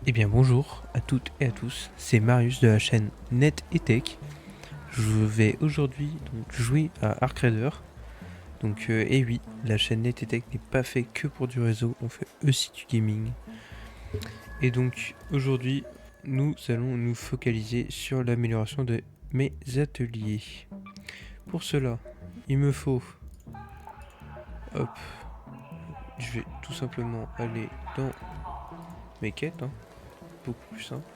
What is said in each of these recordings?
Eh bien bonjour à toutes et à tous, c'est Marius de la chaîne Net et Tech. Je vais aujourd'hui donc jouer à Arc Raider. Et oui, la chaîne Net et Tech n'est pas fait que pour du réseau, on fait aussi du gaming. Et donc aujourd'hui, nous allons nous focaliser sur l'amélioration de mes ateliers. Pour cela, il me faut... Hop, je vais tout simplement aller dans mes quêtes, beaucoup plus simple.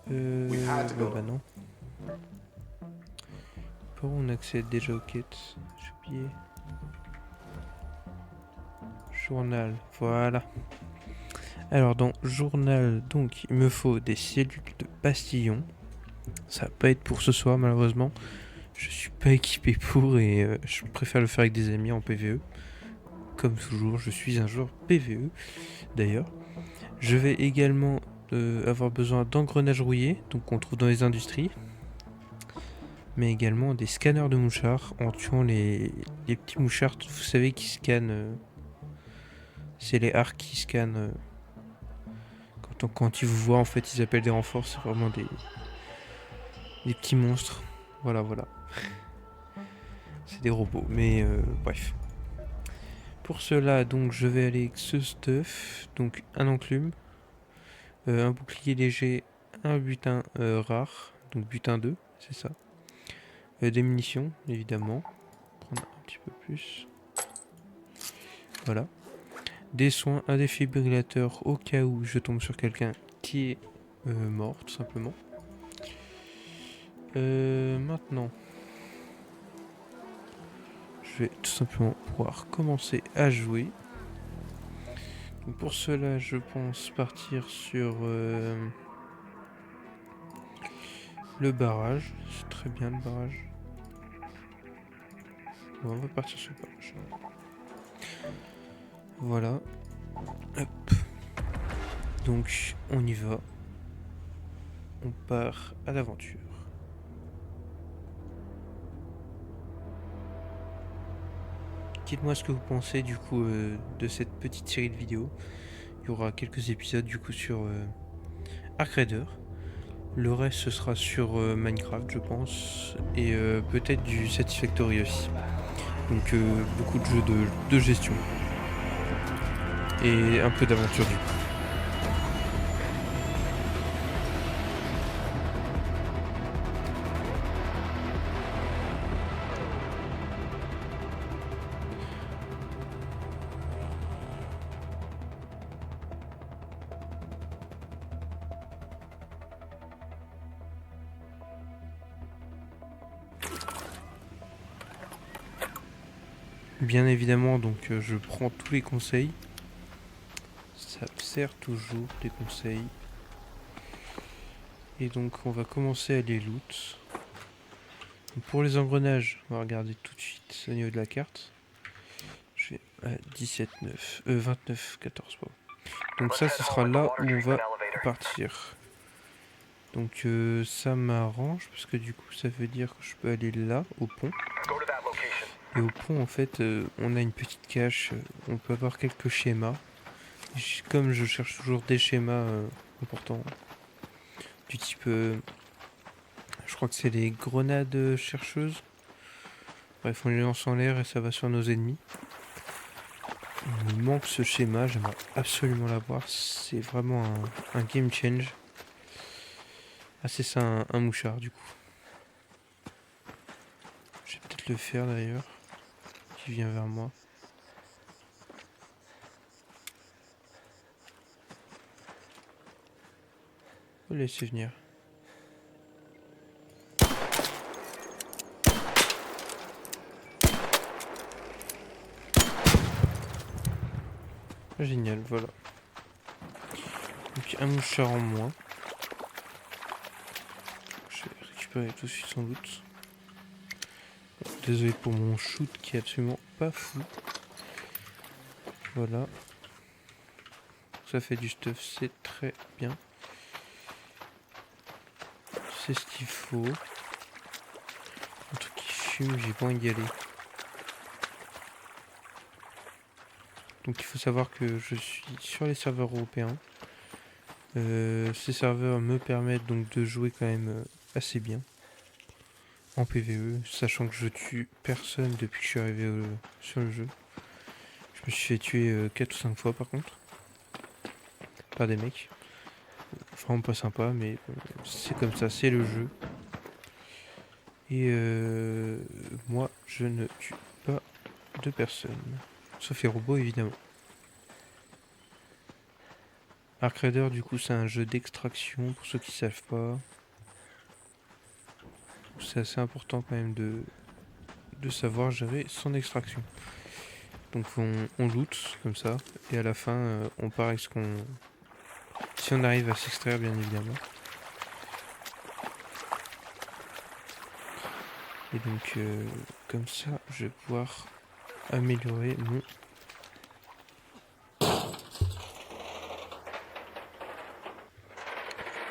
Bah non. Par où on accède déjà aux quêtes? J'ai oublié. Journal, voilà. Alors dans journal, donc il me faut des cellules de pastillon. Ça va pas être pour ce soir malheureusement. Je suis pas équipé pour et je préfère le faire avec des amis en PvE. Comme toujours, je suis un joueur PvE d'ailleurs. Je vais également avoir besoin d'engrenages rouillés, donc qu'on trouve dans les industries. Mais également des scanners de mouchards en tuant les petits mouchards, vous savez, qui scannent. C'est les arcs qui scannent. Quand ils vous voient, en fait, ils appellent des renforts. C'est vraiment des petits monstres. Voilà, voilà. C'est des robots. Mais bref. Pour cela, donc, je vais aller avec ce stuff. Donc, un enclume, un bouclier léger, un butin rare. Donc, butin 2, c'est ça. Des munitions, évidemment. Prendre un petit peu plus. Voilà. Des soins, un défibrillateur au cas où je tombe sur quelqu'un qui est mort, tout simplement. Maintenant, je vais tout simplement pouvoir commencer à jouer. Donc pour cela, je pense partir sur le barrage. C'est très bien le barrage. Bon, on va partir sur le barrage. Voilà. Hop. Donc on y va. On part à l'aventure. Dites-moi ce que vous pensez du coup de cette petite série de vidéos. Il y aura quelques épisodes du coup sur Arc Raider. Le reste ce sera sur Minecraft je pense. Et peut-être du Satisfactory aussi. Donc beaucoup de jeux de gestion. Et un peu d'aventure du coup. Bien évidemment, donc je prends tous les conseils. Ça sert toujours des conseils. Et donc on va commencer à les loot. Donc, pour les engrenages, on va regarder tout de suite au niveau de la carte. Je vais à 17,9. 29, 14 pas. Donc ça, ce sera là où on va partir. Donc ça m'arrange parce que du coup ça veut dire que je peux aller là, au pont. Et au pont en fait on a une petite cache, on peut avoir quelques schémas. Comme je cherche toujours des schémas importants, du type, je crois que c'est les grenades chercheuses. Bref, on les lance en l'air et ça va sur nos ennemis. Il me manque ce schéma, j'aimerais absolument l'avoir, c'est vraiment un game change. Ah c'est ça, un mouchard du coup. Je vais peut-être le faire d'ailleurs, qui vient vers moi. Faut le laisser venir. Génial, voilà. Donc un mouchard en moins. Je vais récupérer tout de suite sans doute. Désolé pour mon shoot qui est absolument pas fou. Voilà. Ça fait du stuff, c'est très bien. C'est ce qu'il faut. Un truc qui fume, j'ai pas envie d'y aller. Donc il faut savoir que je suis sur les serveurs européens. Ces serveurs me permettent donc de jouer quand même assez bien en PvE, sachant que je tue personne depuis que je suis arrivé sur le jeu. Je me suis fait tuer 4 ou 5 fois par contre, par des mecs. Vraiment pas sympa, mais c'est comme ça, c'est le jeu. Et moi, je ne tue pas de personne. Sauf les robots, évidemment. Arc Raider, du coup, c'est un jeu d'extraction, pour ceux qui savent pas. C'est assez important quand même de savoir gérer son extraction. Donc on loot, comme ça, et à la fin, on part avec ce qu'on... Si on arrive à s'extraire, bien évidemment. Et donc, comme ça, je vais pouvoir améliorer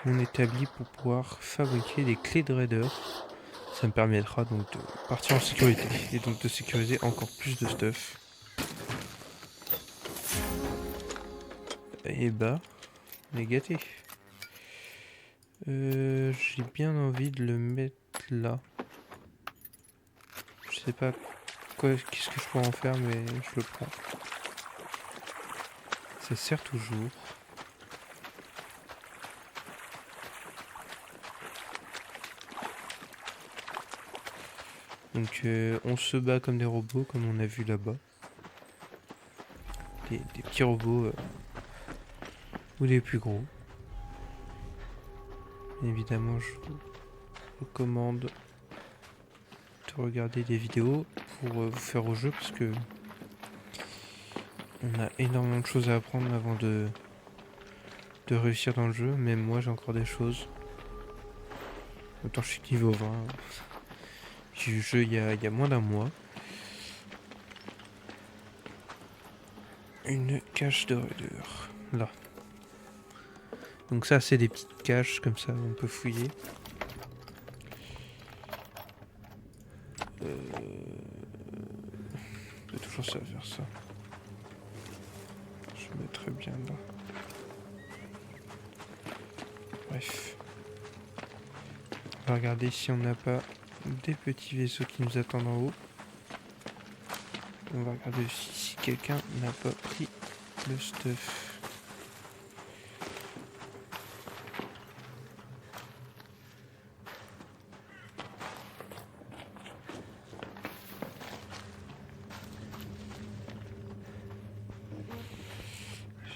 mon établi pour pouvoir fabriquer des clés de raider. Ça me permettra donc de partir en sécurité et donc de sécuriser encore plus de stuff. Et bah, on est gâté. J'ai bien envie de le mettre là. Je sais pas qu'est-ce que je pourrais en faire, mais je le prends. Ça sert toujours. Donc on se bat comme des robots, comme on a vu là-bas. Des petits robots ou des plus gros. Bien évidemment, je vous recommande de regarder des vidéos pour vous faire au jeu parce que on a énormément de choses à apprendre avant de réussir dans le jeu. Même moi, j'ai encore des choses. Autant je suis niveau 20. J'ai eu le jeu il y a moins d'un mois. Une cache de raider. Là. Donc ça, c'est des petites caches comme ça, on peut fouiller. Je peux toujours ça faire ça. Je mettrais bien là. Bref. On va regarder si on n'a pas des petits vaisseaux qui nous attendent en haut. On va regarder aussi si quelqu'un n'a pas pris le stuff.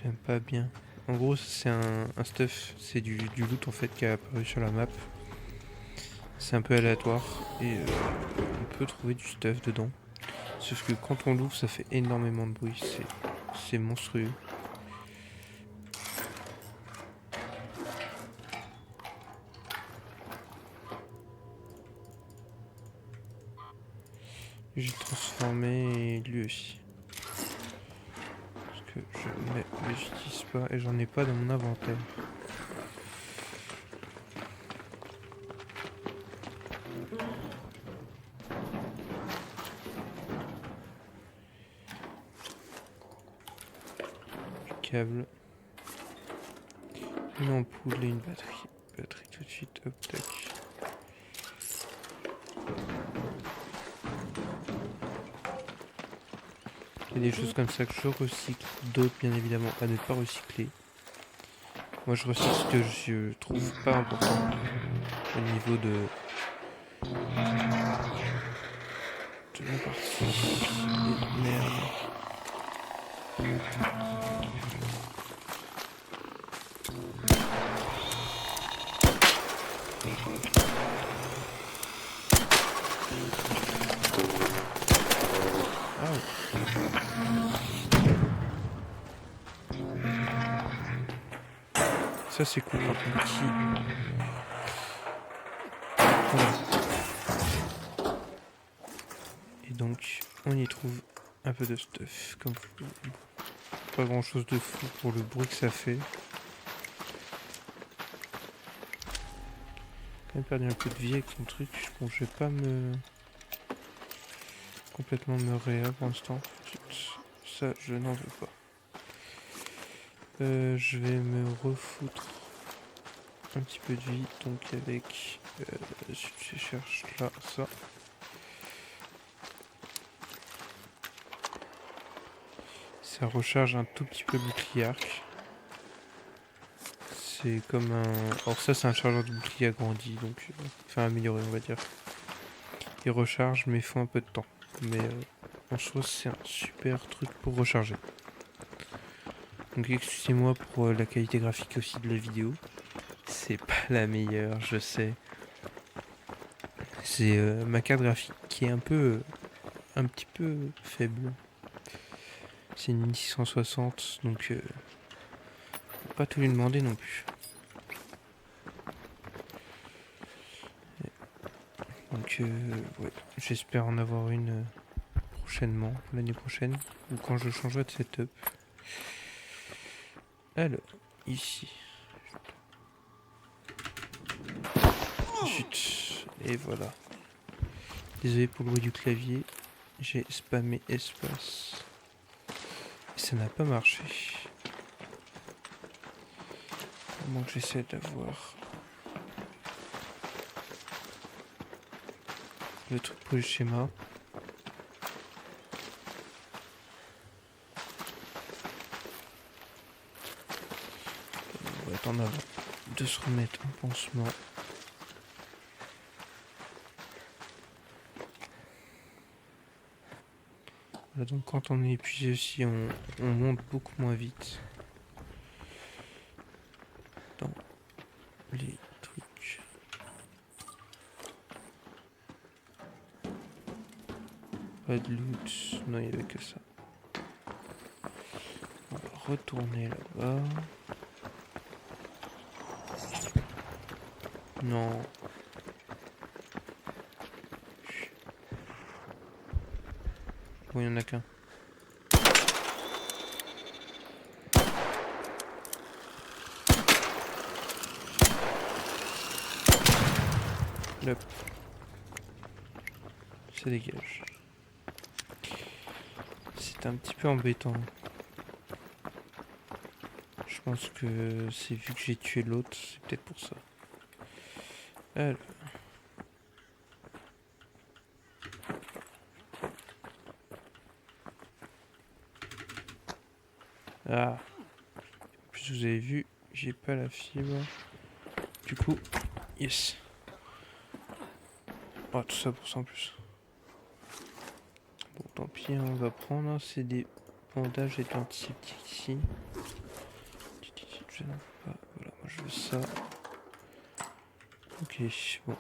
J'aime pas bien. En gros, c'est un stuff, c'est du loot en fait qui a apparu sur la map. C'est un peu aléatoire et on peut trouver du stuff dedans. Sauf que quand on l'ouvre, ça fait énormément de bruit. C'est monstrueux. J'ai transformé et lui aussi. Parce que je ne l'utilise pas et j'en ai pas dans mon inventaire. Du câble. Une ampoule et une batterie. Batterie tout de suite, hop, tac. Il y a des choses comme ça que je recycle, d'autres bien évidemment à ne pas recycler. Moi je recycle ce que je trouve pas important au niveau de la partie. Et merde. Ça c'est cool par contre. Voilà. Et donc on y trouve un peu de stuff. Comme pas grand chose de fou pour le bruit que ça fait. Quand même perdu un peu de vie avec son truc. Bon, je vais pas me complètement me réa pour l'instant. Ça je n'en veux pas. Je vais me refoutre un petit peu de vie, donc avec... je cherche là, ça. Ça recharge un tout petit peu le bouclier arc. C'est comme un... Alors ça c'est un chargeur de bouclier agrandi, donc... enfin amélioré on va dire. Il recharge mais il faut un peu de temps. Mais en soi c'est un super truc pour recharger. Donc excusez-moi pour la qualité graphique aussi de la vidéo. C'est pas la meilleure, je sais. C'est ma carte graphique qui est un petit peu faible. C'est une 1660, donc faut pas tout lui demander non plus. Donc ouais, j'espère en avoir une prochainement, l'année prochaine, ou quand je changerai de setup. Alors, ici. Zut, et voilà. Désolé pour le bruit du clavier, j'ai spammé espace. Et ça n'a pas marché. Donc j'essaie d'avoir le truc pour le schéma. On va attendre avant de se remettre en pansement. Voilà, donc quand on est épuisé aussi, on monte beaucoup moins vite dans les trucs. Pas de loot, non il n'y avait que ça. On va retourner là-bas. Non. Bon, il n'y en a qu'un. Hop. Ça dégage. C'est un petit peu embêtant. Je pense que c'est vu que j'ai tué l'autre, c'est peut-être pour ça. Alors. Ah. En plus vous avez vu, j'ai pas la fibre. Du coup, yes. Oh, tout ça pour ça en plus. Bon, tant pis, on va prendre. C'est des bandages et de l'antiseptique ici. Je n'en veux pas. Voilà, moi je veux ça. Ok, bon.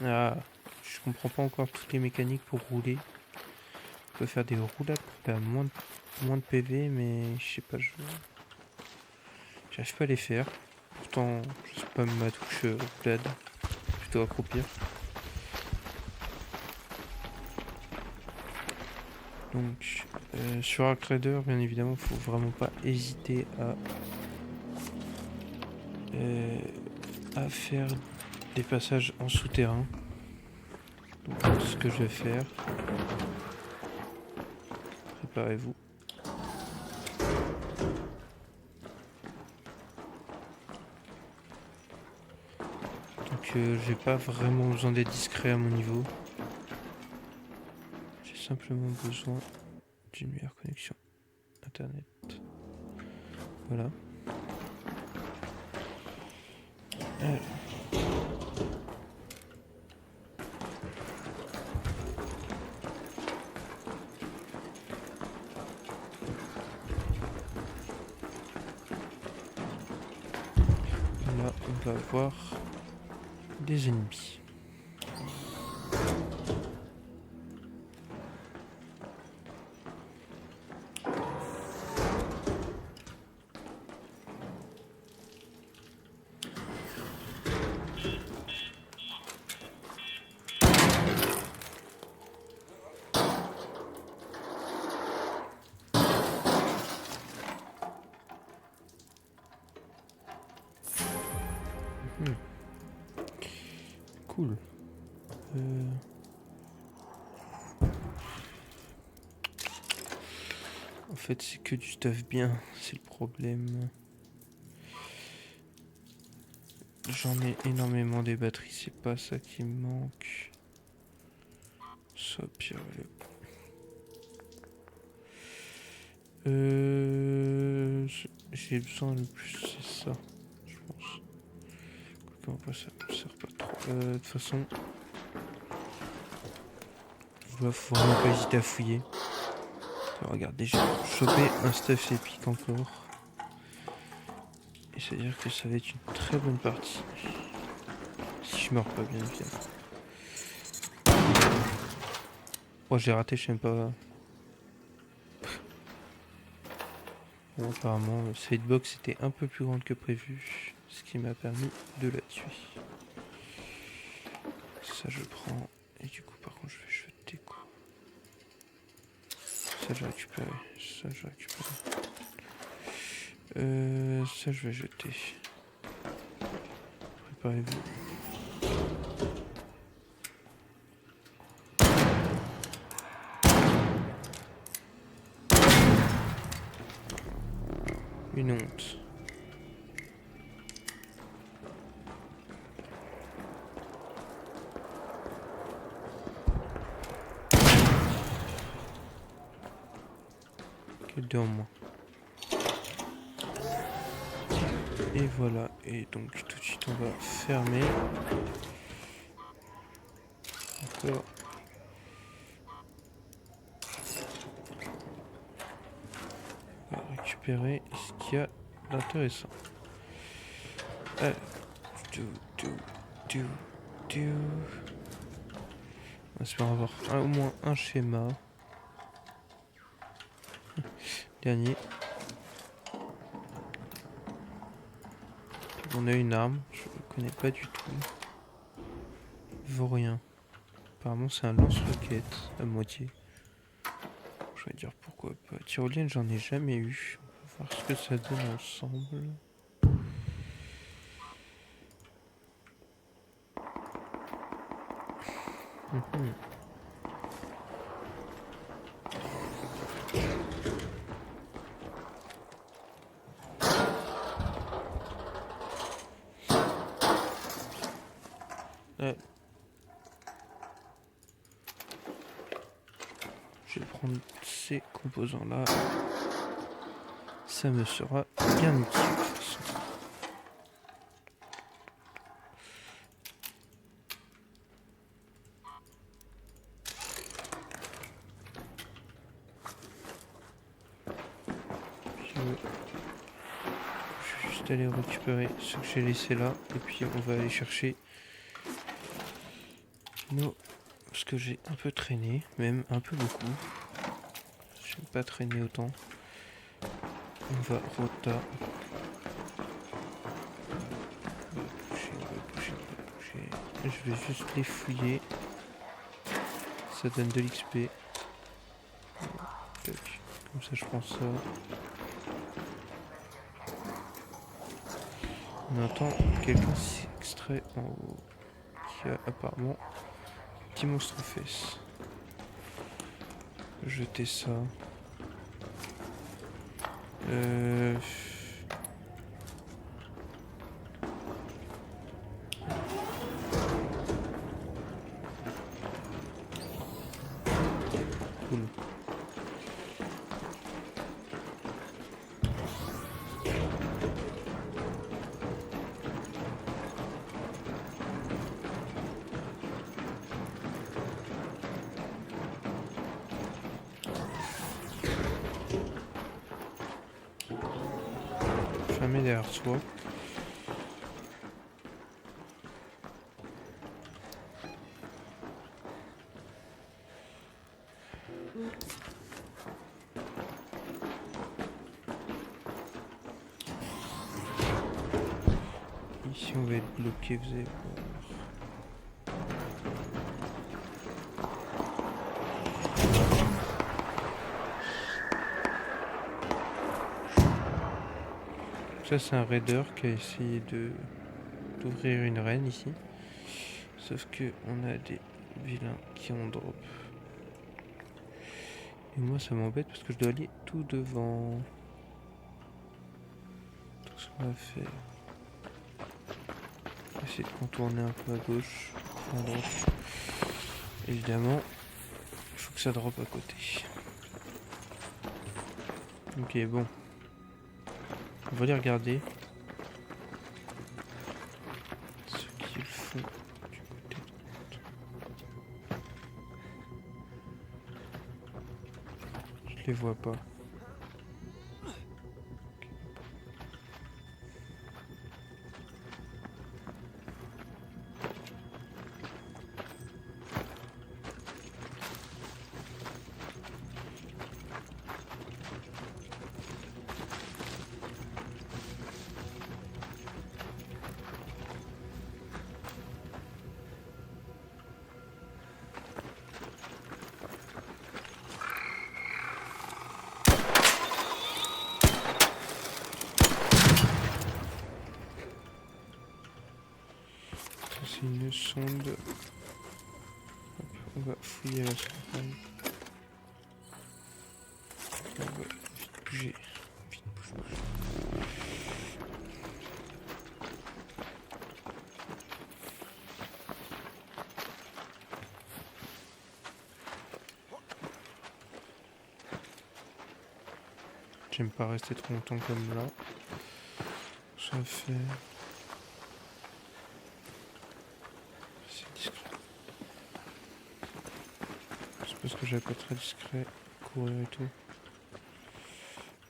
Ah, je comprends pas encore toutes les mécaniques pour rouler. On peut faire des roulades pour faire moins de PV, mais je sais pas, j'arrive pas à les faire. Pourtant, je sais pas ma touche roulade, plutôt accroupir. Donc, sur Arc Raider, bien évidemment, faut vraiment pas hésiter à faire des passages en souterrain. Donc, c'est ce que je vais faire. Préparez-vous. Donc, j'ai pas vraiment besoin d'être discret à mon niveau. J'ai simplement besoin d'une meilleure connexion internet. Voilà. Alors. Là, on va voir des ennemis. Cool. fait, c'est que du stuff bien, c'est le problème. J'en ai énormément des batteries, c'est pas ça qui me manque. Ça, pire. J'ai besoin le plus, c'est ça, je pense. Comment pas ça me sert pas trop. De toute façon, faut vraiment pas hésiter à fouiller. Regardez, j'ai chopé un stuff épique encore. Et c'est-à-dire que ça va être une très bonne partie. Si je meurs pas, bien évidemment. Oh, j'ai raté, je sais même pas. Bon, apparemment, cette box était un peu plus grande que prévu, ce qui m'a permis de la tuer. Ça, je prends. Et du coup, par contre, je vais jeter quoi? Ça, je vais récupérer. Ça, je vais récupérer. Ça, je vais jeter. Préparez-vous. Une honte. Quel deux en moins. Et voilà. Et donc tout de suite on va fermer. Encore. On va récupérer ce qu'il y a d'intéressant. Allez. On espère avoir au moins un schéma. Dernier. On a une arme, je ne connais pas du tout. Vaurien. Apparemment c'est un lance-roquette à moitié. Je vais dire pourquoi pas. Tyrolienne j'en ai jamais eu. On va voir ce que ça donne ensemble. Ouais. Je vais prendre ces composants là. Ça me sera bien utile de toute façon. Je vais juste aller récupérer ce que j'ai laissé là. Et puis on va aller chercher nos... Parce que j'ai un peu traîné, même un peu beaucoup. J'aime pas traîner autant. On va rota. Bouger. Je vais juste les fouiller. Ça donne de l'XP. Comme ça je prends ça. On entend quelqu'un s'extrait en haut. Qui a apparemment un petit monstre aux fesses. Jeter ça. Cool. Fermer derrière soi. Ici on va être bloqué, vous allez voir. Ça c'est un raider qui a essayé d'ouvrir une reine ici. Sauf que on a des vilains qui ont drop. Et moi ça m'embête parce que je dois aller tout devant. Tout ce qu'on va faire. Essayer de contourner un peu à gauche, enfin à droite. Évidemment, il faut que ça drop à côté. Ok, bon. On va les regarder. Ce qu'ils font du côté de droite. Je les vois pas. C'est une sonde. Hop, on va fouiller la sonde. On va vite bouger. Vite bouge. J'aime pas rester trop longtemps comme là. Ça fait... C'est discret. C'est parce que j'avais pas très discret. Courir et tout.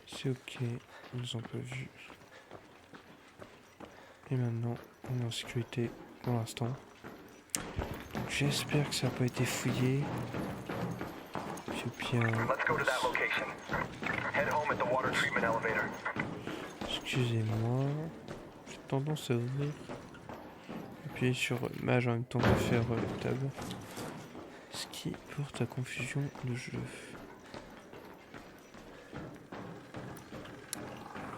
C'est ok. Ils nous ont pas vu. Et maintenant, on est en sécurité pour l'instant. Donc j'espère que ça n'a pas été fouillé. C'est bien. Excusez-moi. J'ai tendance à ouvrir. Appuyer sur Mage en même temps que faire Tab. Ce qui porte à confusion le jeu.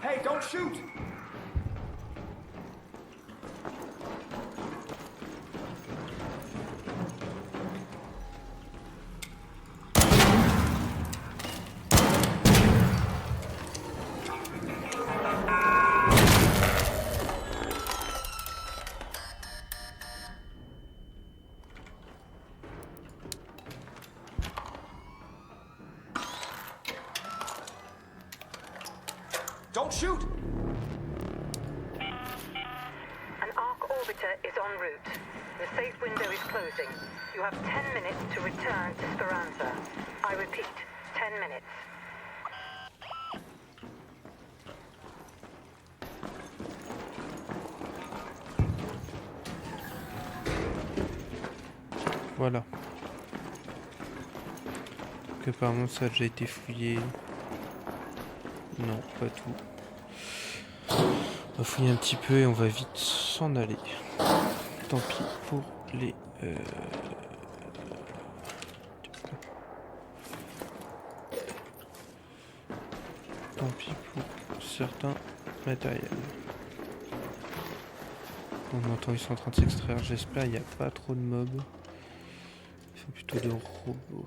Hey, don't shoot! Don't shoot! An Ark orbiter is en route. The safe window is closing. You have 10 minutes to return to Speranza. I repeat, 10 minutes. Voilà. Donc apparemment ça a déjà été fouillé. Non, pas tout. On va fouiller un petit peu et on va vite s'en aller. Tant pis pour les... Tant pis pour certains matériels. On entend ils sont en train de s'extraire, j'espère il n'y a pas trop de mobs. Il faut plutôt de robots.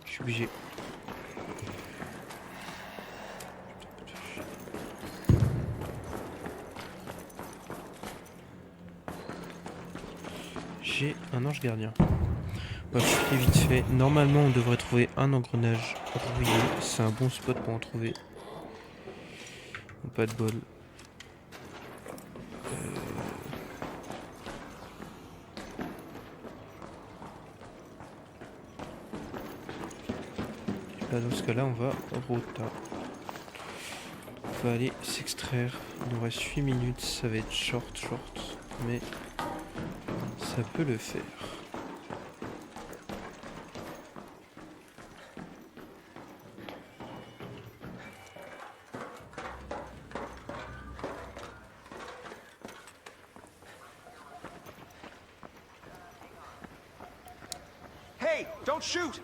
Je suis obligé. J'ai un ange gardien. On va fouiller vite fait. Normalement, on devrait trouver un engrenage rouillé. C'est un bon spot pour en trouver. Pas de bol. Et là, dans ce cas-là, on va rota. On va aller s'extraire. Il nous reste 8 minutes. Ça va être short. Mais ça peut le faire. Hey, don't shoot!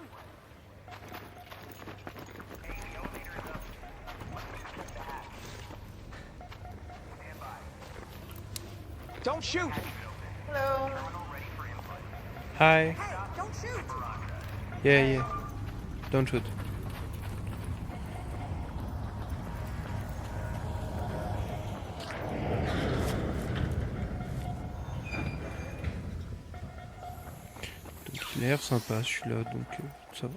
don't shoot! Hello. Hi. Hey, don't shoot! Yeah. Don't shoot. Donc il a l'air sympa celui-là, donc ça va.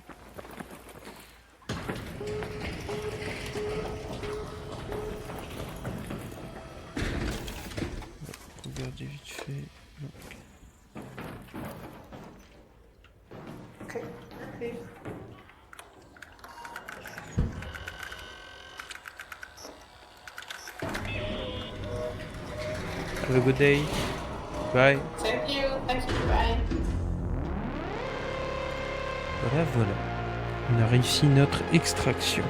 Regardez vite fait. Non. Okay. Okay. Have a good day. Bye. Thank you. Thank you. Bye. Voilà. On a réussi notre extraction.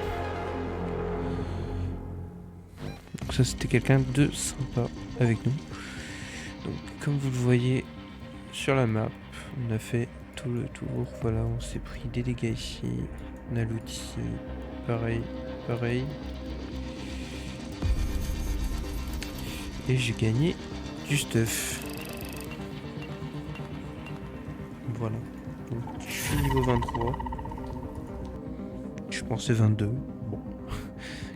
Donc ça c'était quelqu'un de sympa avec nous. Donc comme vous le voyez sur la map, on a fait tout le tour. Voilà, on s'est pris des dégâts ici. On a loot ici. Pareil. Et j'ai gagné du stuff. Voilà. Donc je suis niveau 23. Je pensais 22. Bon.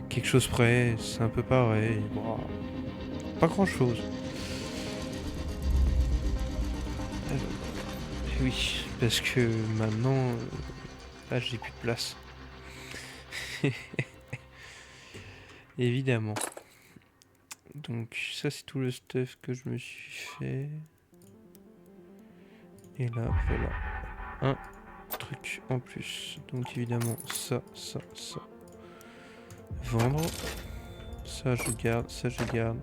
Quelque chose près, c'est un peu pareil. Bon. Pas grand chose. Oui, parce que maintenant, là j'ai plus de place. Évidemment. Donc ça c'est tout le stuff que je me suis fait. Et là voilà un truc en plus. Donc évidemment ça. Vendre. Ça je garde, ça je garde.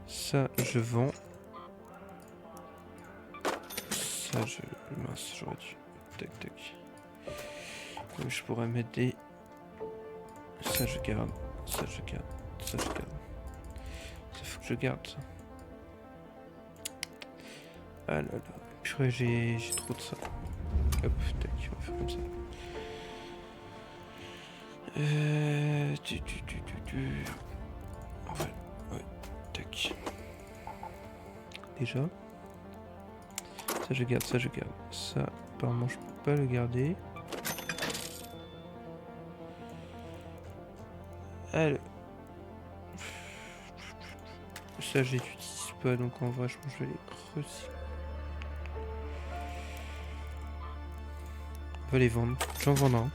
Ça je vends. Ça je... Mince, j'aurais dû... Tac. Comme je pourrais mettre des... Ça je garde. Ça faut que je garde ça. Ah là là. Purée, j'ai trop de ça. Hop, tac, on va faire comme ça. Ouais, tac. Déjà. Ça je garde. Ça, apparemment je peux pas le garder. Alors. Ça j'utilise pas, donc en vrai je pense que je vais les recycler. On va les vendre. J'en vends un.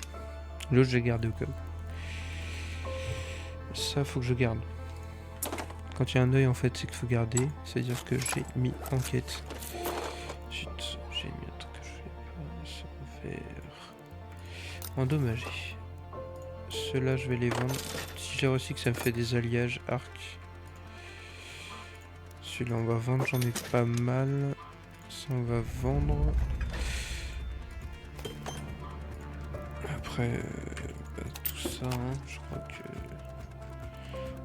L'autre j'ai gardé au cas où. Ça faut que je garde. Quand il y a un œil en fait c'est qu'il faut garder. C'est-à-dire que j'ai mis en quête. Chut, j'ai mis un truc que je vais pas faire. Endommagé. Ceux-là je vais les vendre. Si j'ai reçu que ça me fait des alliages arc. Celui-là on va vendre, j'en ai pas mal. Ça on va vendre. Après tout ça, hein, je crois que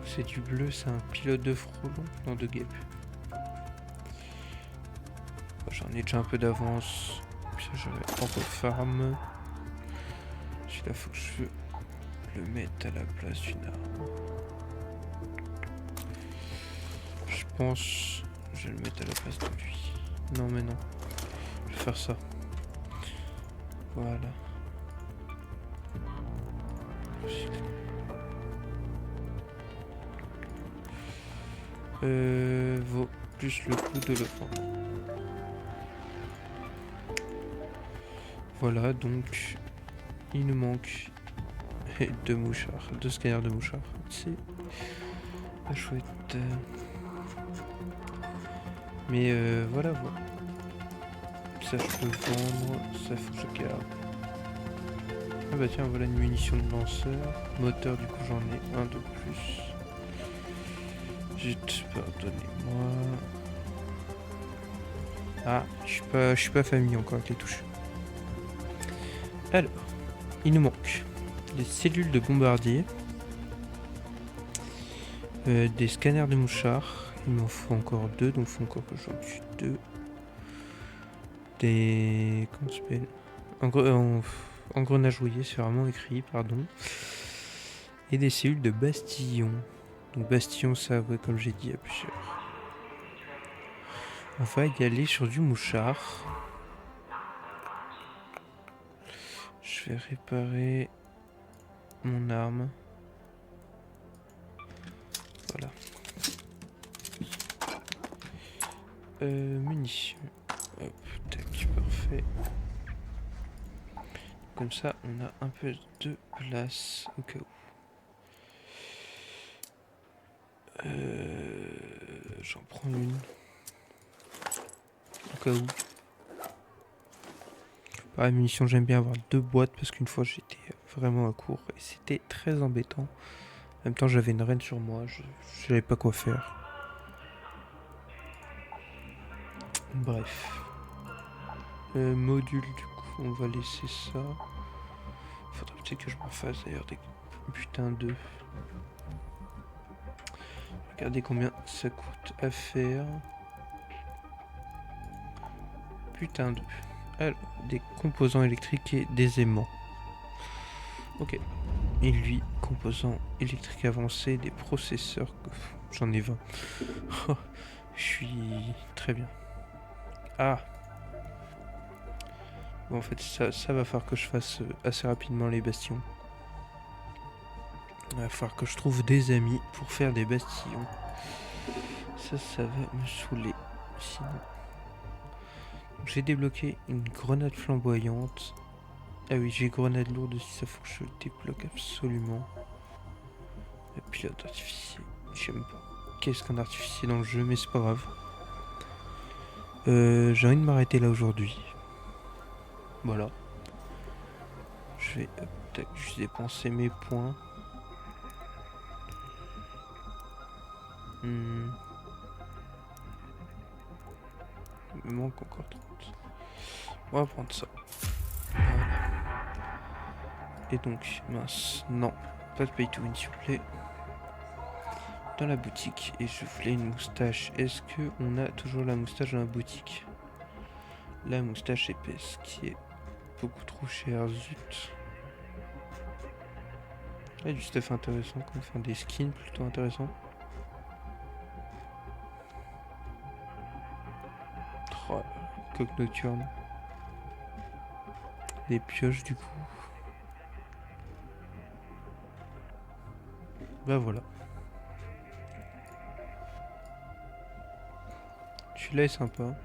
c'est du bleu, c'est un pilote de frelon, non de guêpe. J'en ai déjà un peu d'avance. Puis ça je vais en farm. Celui-là faut que je le mette à la place d'une arme. Je pense je vais le mettre à la place de lui. Non mais non. Je vais faire ça. Voilà. Vaut plus le coup de le prendre. Voilà, donc il nous manque 2 mouchards, 2 scanners de mouchards. C'est pas chouette. Mais voilà. Ça je peux vendre, ça faut que je garde. Ah bah tiens, voilà une munition de lanceur. Moteur, du coup j'en ai un de plus. Zut, pardonnez-moi. Ah, je suis pas familier encore avec les touches. Alors, il nous manque des cellules de bombardier, des scanners de mouchards. Il m'en faut encore 2, donc il faut encore que j'en tue 2. Des... comment ça s'appelle ? Engrenage rouillé, c'est vraiment écrit, pardon. Et des cellules de bastillon. Donc bastillon, ça, ouais, comme j'ai dit, à plusieurs. On va y aller sur du mouchard. Je vais réparer mon arme. Voilà. Munitions. Hop, tac, parfait. Comme ça, on a un peu de place au cas où. J'en prends une. Au cas où. Pareil, munitions, j'aime bien avoir 2 boîtes parce qu'une fois j'étais vraiment à court et c'était très embêtant. En même temps, j'avais une reine sur moi, je savais pas quoi faire. Bref. Module, du coup, on va laisser ça. Faudrait peut-être que je m'en fasse d'ailleurs des putains d'œufs. Regardez combien ça coûte à faire. Putain d'œufs. Alors, des composants électriques et des aimants. Ok. Et lui, composants électriques avancés, des processeurs. J'en ai 20. Je suis très bien. Ah. Bon, en fait, ça va falloir que je fasse assez rapidement les bastions. Il va falloir que je trouve des amis pour faire des bastions. Ça va me saouler. Sinon. J'ai débloqué une grenade flamboyante. Ah oui, j'ai grenade lourde aussi, ça faut que je le débloque absolument. Et pilote artificiel. J'aime pas. Qu'est-ce qu'un artificier dans le jeu, mais c'est pas grave. J'ai envie de m'arrêter là aujourd'hui. Voilà. Je vais peut-être juste dépenser mes points. Il me manque encore 30. On va prendre ça. Voilà. Et donc, mince, non, pas de pay to win s'il vous plaît. Dans la boutique, et je voulais une moustache. Est-ce que on a toujours la moustache dans la boutique? La moustache épaisse qui est beaucoup trop chère, zut. Il y a du stuff intéressant, enfin des skins plutôt intéressants. Oh, coque nocturne. Des pioches du coup. Bah voilà. Celui-là est sympa.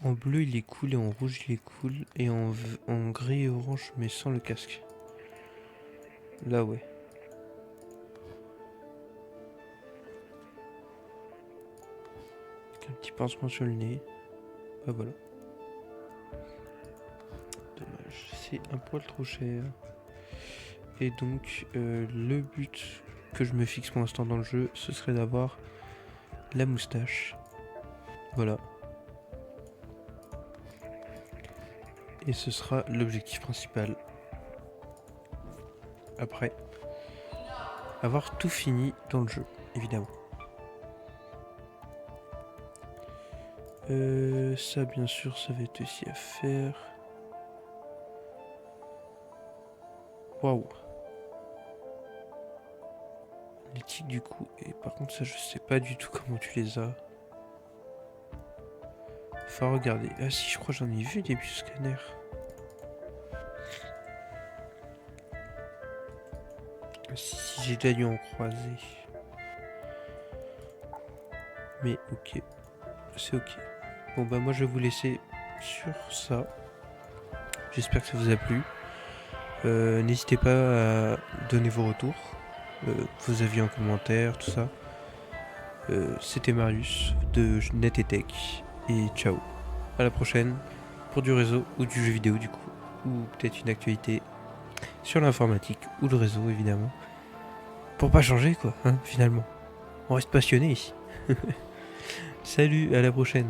En bleu il est cool et en rouge il est cool et en gris et orange mais sans le casque. Là ouais. Avec un petit pincement sur le nez. Bah voilà. Dommage, c'est un poil trop cher. Et donc le but que je me fixe pour l'instant dans le jeu, ce serait d'avoir la moustache. Voilà. Et ce sera l'objectif principal. Après avoir tout fini dans le jeu, évidemment. Ça bien sûr, ça va être aussi à faire. Waouh. Les tics du coup, et par contre ça je sais pas du tout comment tu les as. Faut regarder. Ah si, je crois que j'en ai vu des bioscanners. Si j'ai déjà dû en croiser. Mais ok. C'est ok. Bon bah moi je vais vous laisser sur ça. J'espère que ça vous a plu. N'hésitez pas à donner vos retours. Vos avis en commentaire, tout ça. C'était Marius de Net et Tech. Et ciao. À la prochaine pour du réseau ou du jeu vidéo du coup. Ou peut-être une actualité sur l'informatique ou le réseau évidemment. Pour pas changer quoi, hein, finalement. On reste passionné ici. Salut, à la prochaine.